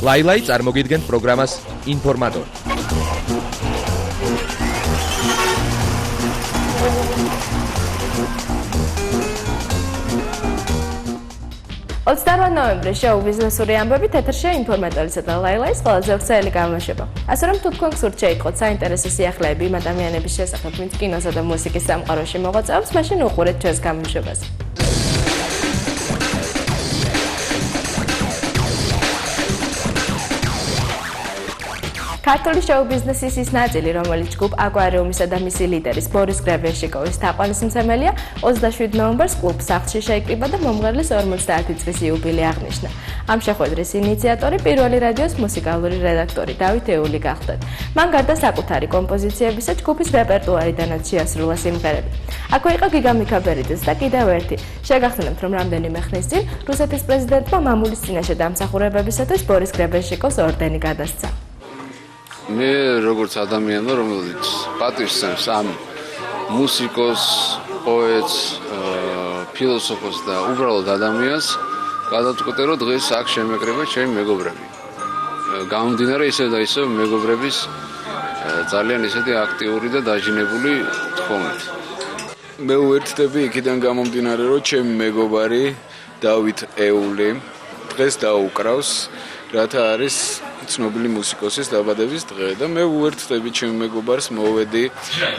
ლაილაი წარმოგიდგენთ პროგრამას ინფორმატორი. ნოემბრის შოუ ბიზნესური ამბებით ეთერშია ინფორმატორისა და ლაილაის ყველაზე ვრცელი გამოშვება. ასე რომ თუ თქვენ გსურთ შეიტყოთ საინტერესო სიახლეები იმ ადამიანების შესახებ, ვინც კინოსა და მუსიკის სამყაროში მოღვაწეობს, მაშინ უყურეთ ჩვენს გამოშვებას. ქართული შოუ ბიზნესის ის ნაწილი, რომელიც ჯგუფ აკვარიუმისა და მისი ლიდერის ბორის გრებენშიკოვის თაყვანისმცემელია, 27 ნოემბერს კლუბ სახლში შეიკრიბა და მომღერლის 50 წლის იუბილე აღნიშნა. ამ შეხვედრის ინიციატორი პირველი რადიოს მუსიკალური რედაქტორი დავით ეული გახდათ. მან გარდა საკუთარი კომპოზიციებისა ჯგუფის რეპერტუარიდანაც შეასრულა სიმღერები. აქვე იყო გიგა მიქაბერიძეს და კიდევ ერთი. შეგახსენებთ, რომ რამდენიმე ხნის წინ რუსეთის პრეზიდენტმა მამულის წინაშე დამსახურებებისათვის ბორის გრებენშიკოს ორდენი გადასცა. მე როგორც ადამიანი, რომელიც პატივსცემს ამ მუსიკოს, პოეტს, ფილოსოფოს და უბრალოდ ადამიანს, გადავწყვიტე, რომ დღეს აქ შემეკრება ჩემი მეგობრები. გამომდინარე ისევ და ისევ მეგობრების ძალიან ისეთი აქტიური და დაჟინებული თხოვნით. მე უერთდები იქიდან გამომდინარე, რომ ჩემი მეგობარი დავით ეული დღეს დაუკრავს, რათა არის ცნობილი მუსიკოსის დაბადების დღე და მე უერთდები ჩემ მეგობარს მოვედი,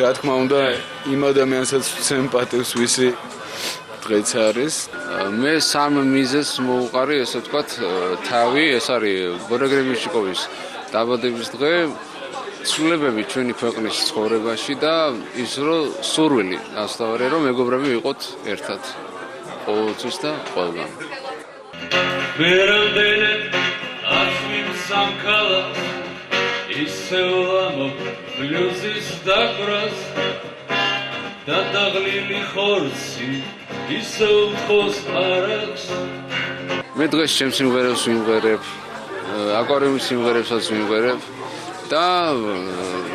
რა თქმა უნდა, იმ ადამიანსაც ვცემ პატივს, ვისი დღეც არის. მე სამ მიზეზს მოვუყარი, ესე ვთქვათ, თავი, ეს არის ბორис გრებენშიკოვის დაბადების დღე, ცვლილებები ჩვენი ქვეყნის ცხოვრებაში და ის რომ სურვილი ასთავარი, რომ მეგობრები ვიყოთ ერთად ყოველთვის და ყველგან. სამკალას ისევ ამობ ბლუზის დაკვრას და დაღლილი ხორცი ისევ თხოვს არაკს. მე დღეს ჩემს სიმღერებს ვიმღერებ, აკვარიუმის სიმღერებსაც ვიმღერებ და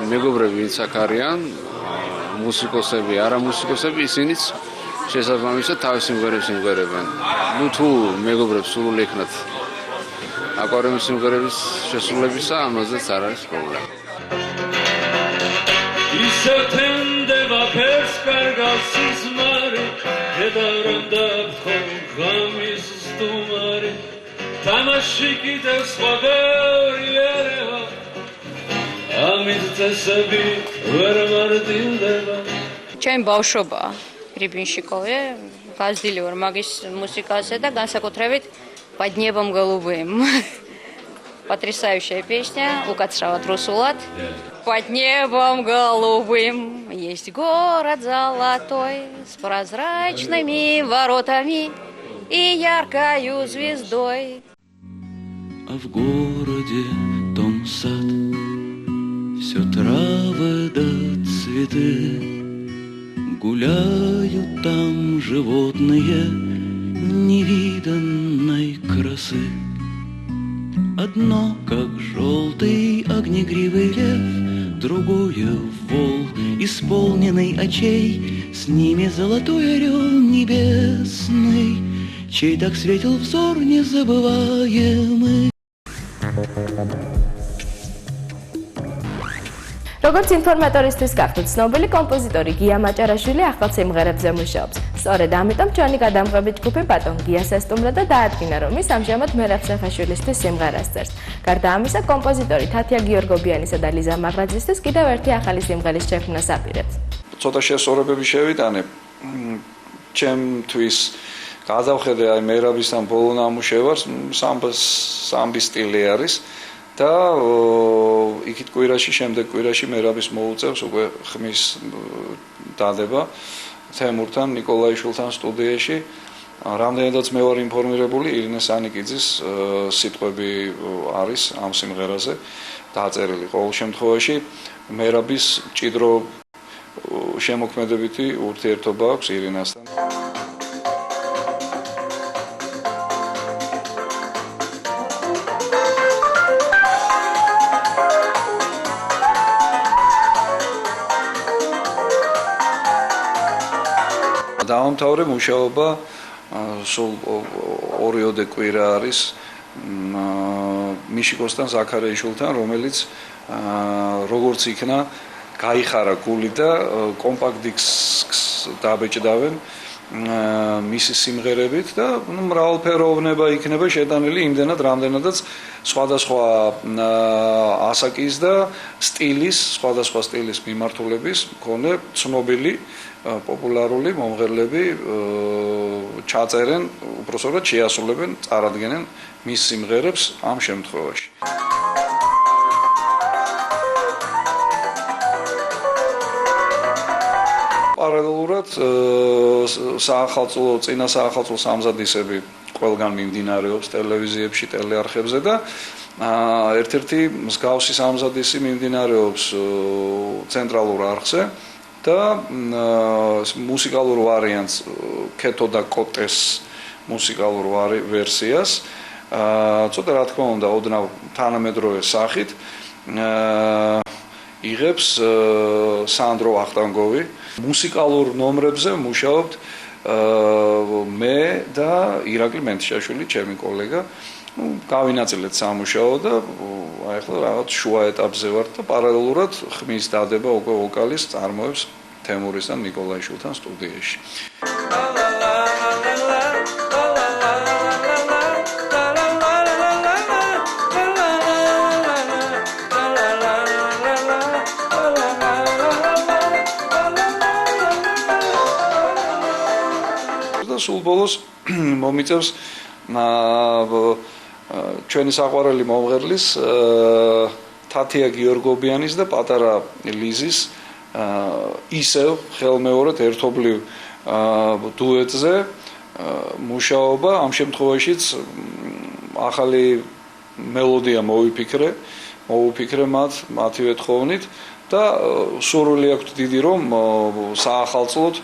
მეგობრები ვინც აქ არიან, მუსიკოსები, არამუსიკოსები, ისინიც შესაბამისად თავის სიმღერებს იმღერებენ. ნუ თუ მეგობრებს სურვილი ექნათ აკვარიუმის სიმღერების შესრულებისა, ამაზეც არ არის პრობლემა. ისევ თენდება ფერს კარგავს სიზმარი, ედარამ დაფხო ღამის სტუმარი, თამაში კიდევ სხვა გორიელება, ამით წესები ვერ მარტივდება. ჩემი ბავშვობა гребенщикове, გაზრდილი ვარ მაგის მუსიკაზე და განსაკუთრებით под небом голубым. Потрясающая песня, უკაცრავად русулат. Под небом голубым есть город золотой с прозрачными воротами и яркою звездой. А в городе том сад, все травы да цветы, гуляют там животные невиданной красы. Одно, как желтый огнегривый лев, другое вол, исполненный очей, с ними золотой орел небесный, чей так светил взор незабываемый. როგორც ინფორმატორისთვის გახდით, ცნობილი კომპოზიტორი გია მაჭარაშვილი ახალ სიმღერებზე მუშაობს. სწორედ ამიტომ ჩვენი გადამღები ჯგუფი ბატონ გიას ესტუმრა და დაადგინა, რომ ის ამჟამად მერაბ სეფაშვილისთვის სიმღერას წერს. გარდა ამისა, კომპოზიტორი თათია გიორგობიანისა და ლიზა მაღრაძისთვის კიდევ ერთი ახალი სიმღერის შექმნას აპირებს. ცოტა შესწორებები შევიტანებ. ჩემთვის გადავხედე აი მერაბის ამ ბოლო ნამუშევარს, სამბის სტილი არის. და იქით კვირაში შემდეგ კვირაში მერაბის მოუწევს უკვე ხმის დადება თემურთან ნიკოლაიშვილთან სტუდიაში. რამდენადაც მე ვარ ინფორმირებული, ირინე სანიკიძის სიტყვები არის ამ სიმღერაზე დაწერილი. ყოველ შემთხვევაში მერაბის ჭიდრო შემოქმედებითი ურთიერთობა აქვს ირინასთან. დაამთავრე მუშაობა სულ 2 კვირა არის მიშიკოსთან ზაქარეიშვილთან, რომელიც როგორც იქნა გაიხარა გული და კომპაქტ დისკს დაბეჭდავენ მისი სიმღერებით და მრავალფეროვნება იქნება შეტანილი იმდენად, რამდენადაც სხვადასხვა ასაკის და სხვადასხვა სტილის მიმართულების მქონე ცნობილი პოპულარული მომღერლები ჩაწერენ, უпроსტად შეასრულებენ, წარადგენენ მის სიმღერებს ამ შემთხვევაში. პარალელურად წინა საახალწლო სამზადისები ყველგან მიმდინარეობს ტელევიზიებში, ტელეარხებზე და ერთ-ერთი მსგავსი სამზადისი მიმდინარეობს ცენტრალურ არხზე და მუსიკალურ ვარიანტს კეთო და კოტეს მუსიკალურ ვერსიას ცოტა რა თქმა უნდა ოდნავ თანამედროვე სახით იღებს სანდრო ვახტანგოვი. მუსიკალურ ნომრებზე მუშაობთ მე და ირაკლი მენთიშაშვილი, ჩემი კოლეგა. გავინაწილეთ სამუშაო და აი ახლა რაღაც შუა ეტაპზე ვართ და პარალელურად ხმის დადება უკვე ვოკალის წარმოებს თემურის და ნიკოლაიშვილთან სტუდიაში. სულ ბოლოს მომიწევს ჩვენი საყვარელი მომღერლის თათია გიორგობიანის და პატარა ლიზის ისევ ხელმეორედ ერთობლივ დუეტზე მუშაობა. ამ შემთხვევაშიც ახალი მელოდია მოვიფიქრე მათივე თხოვნით და სურვილი აქვს დიდი რომ საახალწლოდ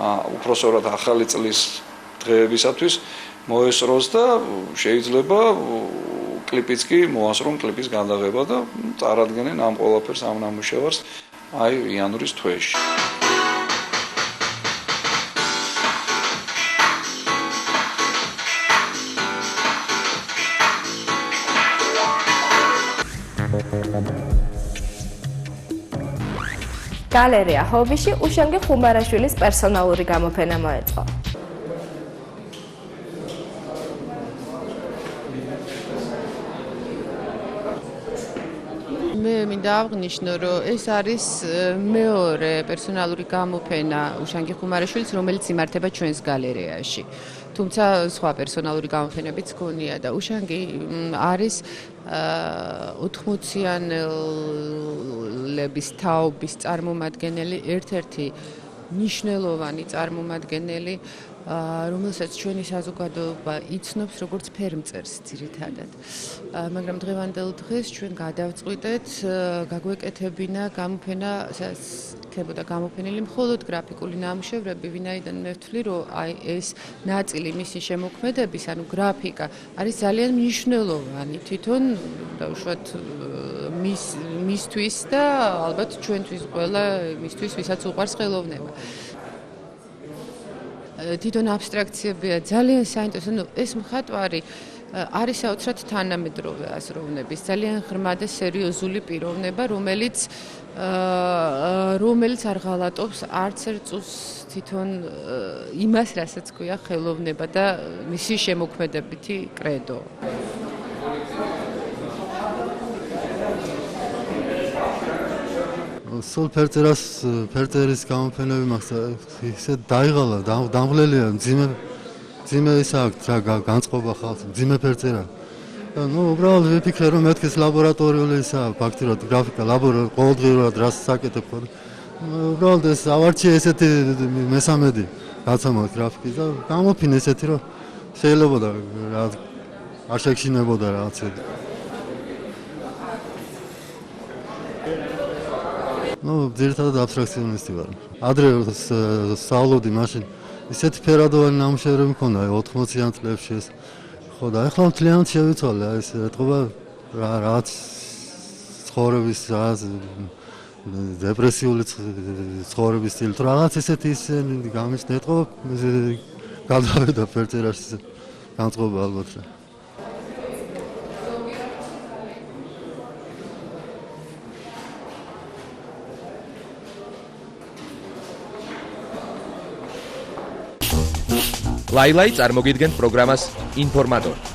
უпроსტად ახალი წლის დღეებისათვის მოესწროს და შეიძლება კლიპიც კი მოასწრონ კლიპის გადაღება და წარადგენენ ამ ყველაფერს ამ ნამუშევარს აი იანვრის თვეში. გალერეა ჰობიში უშენგი ხუმარაშვილის პერსონალური გამოფენა მოეწყო. მე მინდა აღნიშნო, რომ ეს არის მეორე პერსონალური გამოფენა უშენგი ხუმარაშვილის, რომელიც იმართება ჩვენს გალერეაში. თუმცა სხვა პერსონალური გამოფენებიც გქონია და უშენგი არის 80-იანების თაობის წარმომადგენელი, ერთ-ერთი მნიშვნელოვანი წარმომადგენელი, რომელსაც ჩვენი საზოგადოება იცნობს როგორც ფერმწერს ძირითადად. მაგრამ დღევანდელ დღეს ჩვენ გადავწყვიტეთ გაგვეკეთებინა გამოფენა, იქნებოდა გამოფენილი მხოლოდ გრაფიკული ნამუშევრები, ვინაიდან მე ვთვლი, რომ აი ეს ნაწილი მისი შემოქმედების, ანუ გრაფიკა, არის ძალიან მნიშვნელოვანი თვითონ დაუშვათ მისთვის და ალბათ ჩვენთვის ყველა მისთვის, ვისაც უყვარს ხელოვნება. თვითონ აბსტრაქციებია ძალიან საინტერესო. ეს მხატვარი არის საოცრად თანამედროვე აზროვნების, ძალიან ღრმა და სერიოზული პიროვნება, რომელიც არ ღალატობს არც ერთ წუთს თვითონ იმას, რასაც ქვია ხელოვნება და მისი შემოქმედებითი კრედო. სულ ფერწერის გამოფენები მაქვს ისე დაიღალა, დამღლელია, მძიმე ის აქვს რა განწყობა ხალხს, მძიმე ფერწერა. უბრალოდ ვიფიქრე რომ მეთქეს ლაბორატორიული ისა ფაქტურად გრაფიკა ყოველდღიურად რას საკეთებ ხოლმე. უბრალოდ ეს ავარჩიე ესეთი მესამედი გაცამა გრაფიკის და გამოფინე ესეთი რომ შეიძლება და რა არ შეგშინებოდა რაღაცა. ძირითადად აბსტრაქციონისტი ვარ. ადრე სწავლობდი მაშინ ისეთი ფერადოვანი ნამუშევრები მქონდა 80-იან წლებში ეს. ხო და ახლა მთლიანად შევიცვალე ეს ეთყობა რაღაც ცხოვრების რაღაც დეპრესიული ცხოვრების სტილი თუ რაღაც ესეთი გამიშნე ეთყობა გადავედა ფერწერაში განწყობა ალბათ რა. ლაილაი წარმოგიდგენთ პროგრამას ინფორმატორი.